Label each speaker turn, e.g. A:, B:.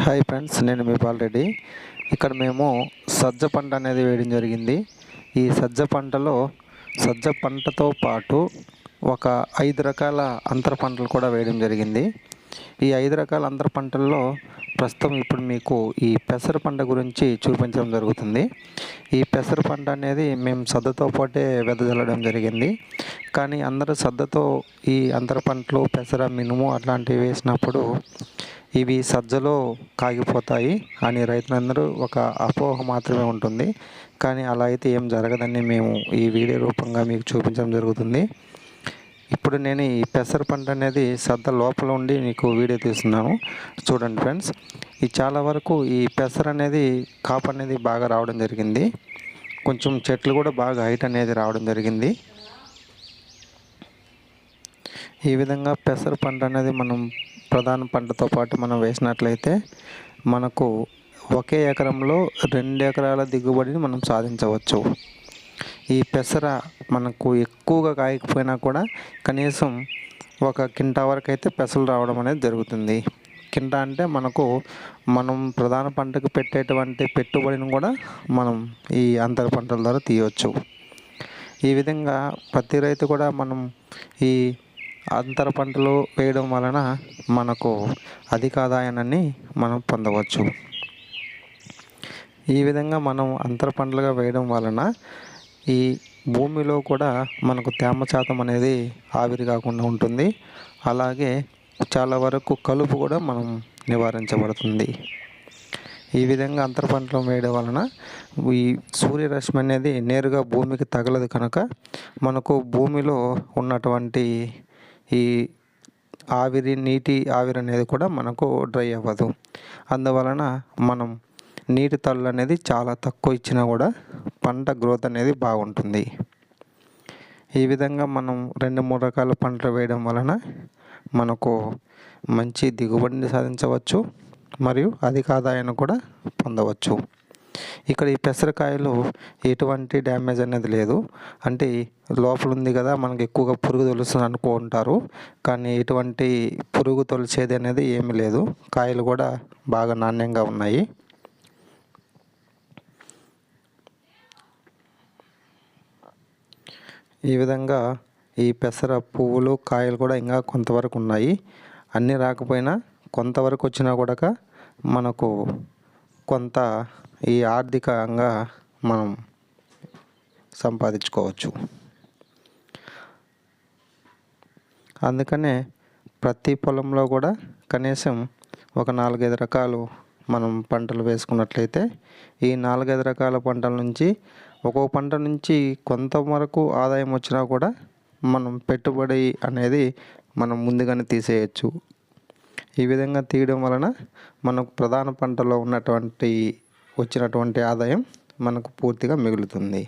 A: Hi friends, నేను మీ పాల్రెడ్డి. ఇక్కడ మేము సజ్జ పంట అనేది వేయడం జరిగింది. ఈ సజ్జ పంటలో సజ్జ పంటతో పాటు ఒక 5 రకాల అంతర పంటలు కూడా వేయడం జరిగింది. ఈ 5 రకాల అంతర పంటల్లో ప్రస్తుతం ఇప్పుడు మీకు ఈ పెసర పంట గురించి చూపించడం జరుగుతుంది. ఈ పెసర పంట అనేది మేము సద్దతో పాటే వెదజల్లడం జరిగింది. కానీ అందరూ సద్దతో ఈ అంతర పంటలు పెసర, మినుము అట్లాంటివి వేసినప్పుడు ఇవి సజ్జలో కాగిపోతాయి అని రైతులందరూ ఒక అపోహ మాత్రమే ఉంటుంది. కానీ అలా అయితే ఏం జరగదని మేము ఈ వీడియో రూపంగా మీకు చూపించడం జరుగుతుంది. ఇప్పుడు నేను ఈ పెసర పంట అనేది సద్ద లోపల ఉండి మీకు వీడియో తీస్తున్నాను, చూడండి ఫ్రెండ్స్. ఈ చాలా వరకు ఈ పెసర అనేది కాపు అనేది బాగా రావడం జరిగింది. కొంచెం చెట్లు కూడా బాగా హైట్ అనేది రావడం జరిగింది. ఈ విధంగా పెసర పంట అనేది మనం ప్రధాన పంటతో పాటు మనం వేసినట్లయితే మనకు ఒకే ఎకరంలో 2 ఎకరాల దిగుబడిని మనం సాధించవచ్చు. ఈ పెసర మనకు ఎక్కువగా కాయకపోయినా కూడా కనీసం 1 కింటా వరకు అయితే పెసలు రావడం అనేది జరుగుతుంది. కింటా అంటే మనం ప్రధాన పంటకు పెట్టేటువంటి పెట్టుబడిని కూడా మనం ఈ అంతర పంటల ద్వారా తీయవచ్చు. ఈ విధంగా ప్రతి రైతు కూడా మనం ఈ అంతర పంటలు వేయడం వలన మనకు అధిక ఆదాయాన్ని మనం పొందవచ్చు. ఈ విధంగా మనం అంతర పంటలుగా వేయడం వలన ఈ భూమిలో కూడా మనకు తేమ శాతం అనేది ఆవిరి కాకుండా ఉంటుంది. అలాగే చాలా వరకు కలుపు కూడా మనం నివారించబడుతుంది. ఈ విధంగా అంతర పంటలు వేయడం వలన ఈ సూర్యరశ్మి అనేది నేరుగా భూమికి తగలదు కనుక మనకు భూమిలో ఉన్నటువంటి ఈ నీటి ఆవిరి అనేది కూడా మనకు డ్రై అవ్వదు. అందువలన మనం నీటి తడులు అనేది చాలా తక్కువ ఇచ్చినా కూడా పంట గ్రోత్ అనేది బాగుంటుంది. ఈ విధంగా మనం 2-3 రకాల పంటలు వేయడం వలన మనకు మంచి దిగుబడిని సాధించవచ్చు మరియు అధిక ఆదాయాన్ని కూడా పొందవచ్చు. ఇక్కడ ఈ పెసరకాయలు ఎటువంటి డ్యామేజ్ అనేది లేదు. అంటే లోపల ఉంది కదా, మనకి ఎక్కువగా పురుగు తొలుస్తుంది అనుకుంటారు. కానీ ఎటువంటి పురుగు తొలిచేది అనేది ఏమీ లేదు. కాయలు కూడా బాగా నాణ్యంగా ఉన్నాయి. ఈ విధంగా ఈ పెసర పువ్వులు, కాయలు కూడా ఇంకా కొంతవరకు ఉన్నాయి. అన్నీ రాకపోయినా కొంతవరకు వచ్చినా కూడా మనకు కొంత ఈ ఆర్థికంగా మనం సంపాదించుకోవచ్చు. అందుకనే ప్రతి పొలంలో కూడా కనీసం ఒక 4-5 రకాలు మనం పంటలు వేసుకున్నట్లయితే ఈ 4-5 రకాల పంటల నుంచి ఒక్కొక్క పంట నుంచి కొంతవరకు ఆదాయం వచ్చినా కూడా మనం పెట్టుబడి అనేది మనం ముందుగానే తీసేయచ్చు. ఈ విధంగా తీయడం వలన మనకు ప్రధాన పంటలో వచ్చినటువంటి ఆదాయం మనకు పూర్తిగా మిగులుతుంది.